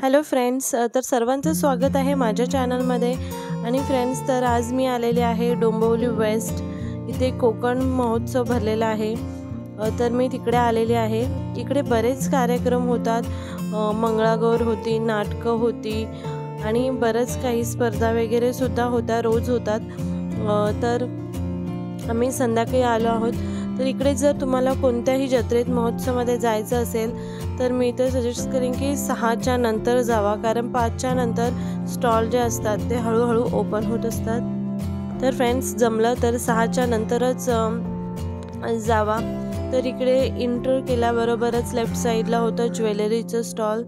Hello friends, तर सर्वांचं स्वागत आहे माझ्या चॅनलमध्ये. आणि फ्रेंड्स, तर आज मी आलेले आहे डोंबिवली वेस्ट. इथे कोकण महोत्सव भरलेला आहे, तर मी तिकडे आलेले आहे. इकडे बरेच कार्यक्रम होतात. मंगळागौर होती, नाटकं होती आणि बरंच काही स्पर्धा वगैरे सुद्धा होत्या, रोज होतात. तर आम्ही संध्याकाळी आलो आहोत. तर इकडे जर तुम्हाला कोणत्याही जत्रेत महोत्सवामध्ये जायचं असेल तर मी तर सजेस्ट करेन की 6च्या नंतर जावा, कारण 5च्या नंतर स्टॉल जे असतात ते हळूहळू ओपन होत असतात. तर फ्रेंड्स, जमलं तर 6च्या नंतरच जावा. तर इकडे एंटर केल्याबरोबरच लेफ्ट साईडला होतं ज्वेलरीचं स्टॉल.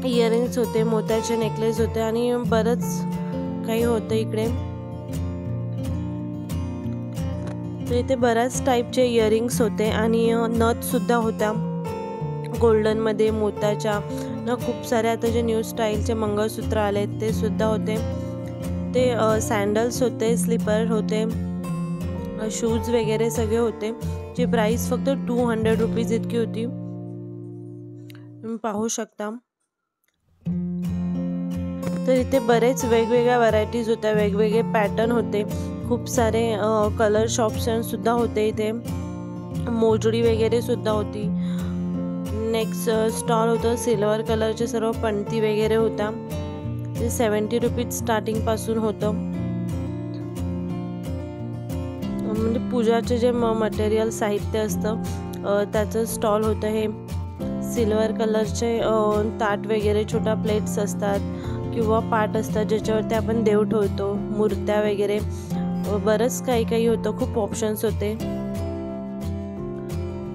इयरिंग्स होते, मोत्याचे नेकलेस होते आणि बरंच काही होतं इकडे. तर इथे बऱ्याच टाईपचे इयरिंग्स होते आणि नथ सुद्धा होत्या गोल्डनमध्ये, मोत्याच्या न खूप सारे. आता जे न्यू स्टाईलचे मंगळसूत्र आले ते सुद्धा होते. ते सँडल्स होते, स्लीपर होते, शूज वगैरे सगळे होते. जी प्राइस फक्त 200 रुपीज इतकी होती, तुम्ही पाहू शकता. तर इथे बरेच वेगवेगळ्या व्हरायटीज होत्या, वेगवेगळे पॅटर्न होते, खूप सारे कलर ऑप्शन सुद्धा होते. इथे मोजडी वगैरे सुद्धा होती. नेक्स्ट स्टॉल होतं सिल्वर कलरचे, सर्व पणती वगैरे होता. ते 70 रुपीज स्टार्टिंगपासून होतं. म्हणजे पूजाचे जे मटेरियल साहित्य असतं त्याचं स्टॉल होतं. हे सिल्वर कलरचे ताट वगैरे, छोटा प्लेट्स असतात किंवा पाट असतात ज्याच्यावरती आपण देव ठेवतो, मूर्त्या वगैरे, बरंच काही काही होतं. खूप ऑप्शन्स होते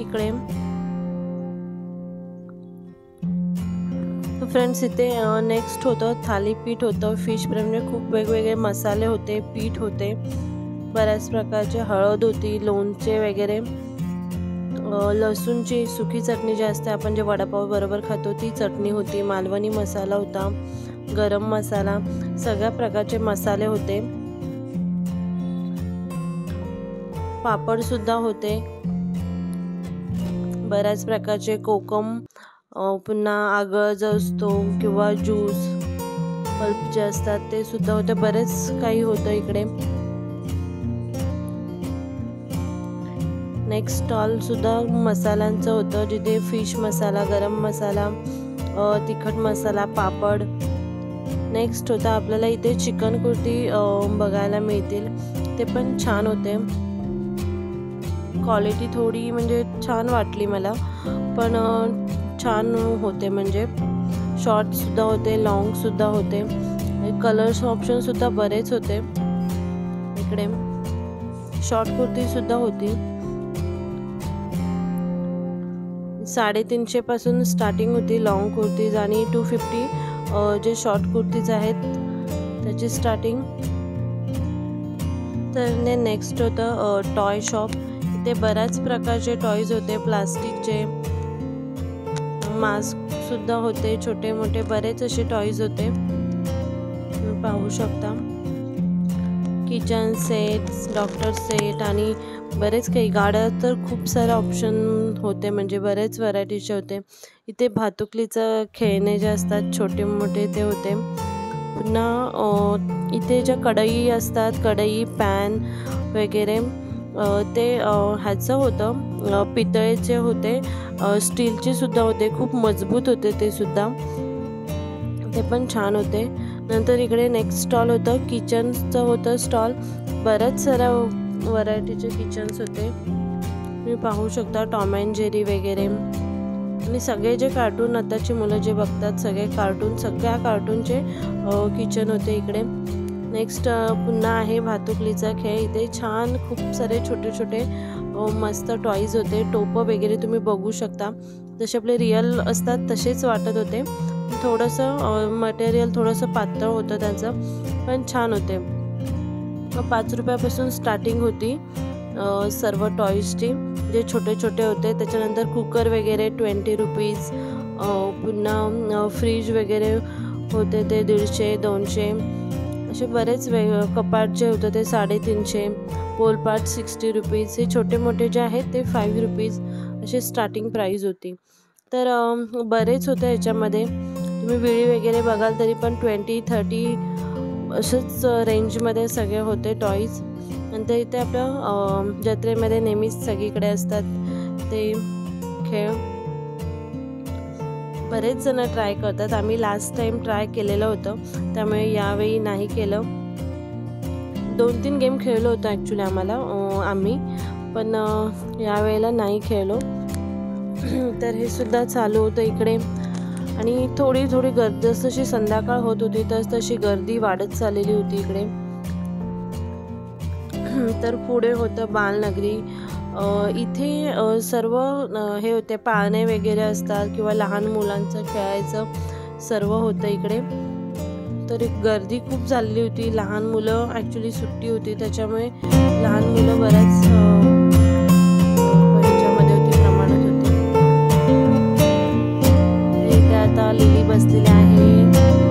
इकडे. फ्रेंड्स, इथे नेक्स्ट होतं थालीपीठ होतं, फिश फ्राय. खूप वेगवेगळे मसाले होते, पीठ होते, बऱ्याच प्रकारचे, हळद होती, लोणचे वगैरे, लसूणची सुकी चटणी जी असते आपण जे वडापाव बरोबर खातो ती चटणी होती, मालवणी मसाला होता, गरम मसाला, सगळ्या प्रकारचे मसाले होते. पापड सुद्धा होते, बऱ्याच प्रकारचे, कोकम, पुन्हा आगळ जो असतो किंवा ज्यूस पल्प जे असतात ते सुद्धा होते. बरेच काही होतं इकडे. नेक्स्ट स्टॉल सुद्धा मसाल्यांचं होतं, जिथे फिश मसाला, गरम मसाला, तिखट मसाला, पापड. नेक्स्ट होता आपल्याला इथे चिकन कुर्ती बघायला मिळतील, ते पण छान होते. क्वालिटी थोडी म्हणजे छान वाटली मला, पण छान होते. म्हणजे शॉर्ट सुद्धा होते, लॉंग सुद्धा होते, कलर्स ऑप्शन सुद्धा बरेच होते. इकडे शॉर्ट कुर्ती सुद्धा होती. 350 पासून स्टार्टिंग होती लॉंग कुर्तीज आणि 250 जे शॉर्ट कुर्तीज आहेत त्याची स्टार्टिंग. तर नेक्स्ट होतं टॉय शॉप. इथे बऱ्याच प्रकारचे टॉयज होते, प्लास्टिकचे, मास्क सुद्धा होते, छोटे मोठे बरेच असे टॉयज होते, तुम्ही पाहू शकता. किचन सेट्स, डॉक्टर सेट आणि बरेच काही. गाड्या तर खूप सारे ऑप्शन होते, म्हणजे बरेच व्हरायटीचे होते. इथे भातुकलीचं खेळणे जे असतात छोटे मोठे ते होते. पुन्हा इथे ज्या कढई असतात, कढई, पॅन वगैरे, ते ह्याचं होतं, पितळेचे होते, स्टीलचे सुद्धा होते, खूप मजबूत होते ते सुद्धा, ते पण छान होते. नंतर इकडे नेक्स्ट स्टॉल होतं किचनचं होतं स्टॉल. बऱ्याच साऱ्या व्हरायटीचे किचन्स होते, तुम्ही पाहू शकता. टॉम अँड जेरी वगैरे आणि सगळे जे कार्टून आताची मुलं जे बघतात सगळे कार्टून, सगळ्या कार्टूनचे किचन होते इकडे. नेक्स्ट पुन्हा आहे भातुकलीचा खेळ. इथे छान खूप सारे छोटे छोटे मस्त टॉईज होते, टोपं वगैरे तुम्ही बघू शकता, जसे आपले रिअल असतात तसेच वाटत होते. थोडंसं मटेरियल थोडंसं पातळ होतं त्याचं, पण छान होते. 5 रुपयापासून स्टार्टिंग होती सर्व टॉईजची, जे छोटे छोटे होते. त्याच्यानंतर कुकर वगैरे 20 रुपीज, पुन्हा फ्रीज वगैरे होते ते 150, 200 असे बरेच कपाट जे होतं ते 350, पोलपाट 60 रुपीज. हे छोटे मोठे जे आहेत ते 5 रुपीज अशी स्टार्टिंग प्राईज होती. तर बरेच होते याच्यामध्ये. तुम्ही व्हिडिओ वगैरे बघाल तरी पण 20-30 असंच रेंजमध्ये सगळे होते टॉईज. नंतर इथे आपलं जत्रेमध्ये नेहमीच सगळीकडे असतात ते खेळ. बरेच जण ट्राय करतात. आम्ही लास्ट टाइम ट्राय केलेलं होतं, त्यामुळे यावेळी नाही केलं. 2-3 गेम खेळलो होतो ॲक्च्युली आम्ही, पण यावेळेला नाही खेळलो. तर हे सुद्धा चालू होतं इकडे. आणि थोडी गर्दी, जशी संध्याकाळ होत होती तशी गर्दी वाढत चाललेली होती इकडे. तर पुढे होतं बालनगरी. इथे सर्व हे होते, पाळणे वगैरे असतात किंवा लहान मुलांचं खेळायचं सर्व होतं इकडे. तर गर्दी खूप झालेली होती. लहान मुलं, ॲक्च्युली सुट्टी होती त्याच्यामुळे लहान मुलं बऱ्याच ह्याच्यामध्ये होती, प्रमाणात होती. इथे आता लिली बसलेली आहे.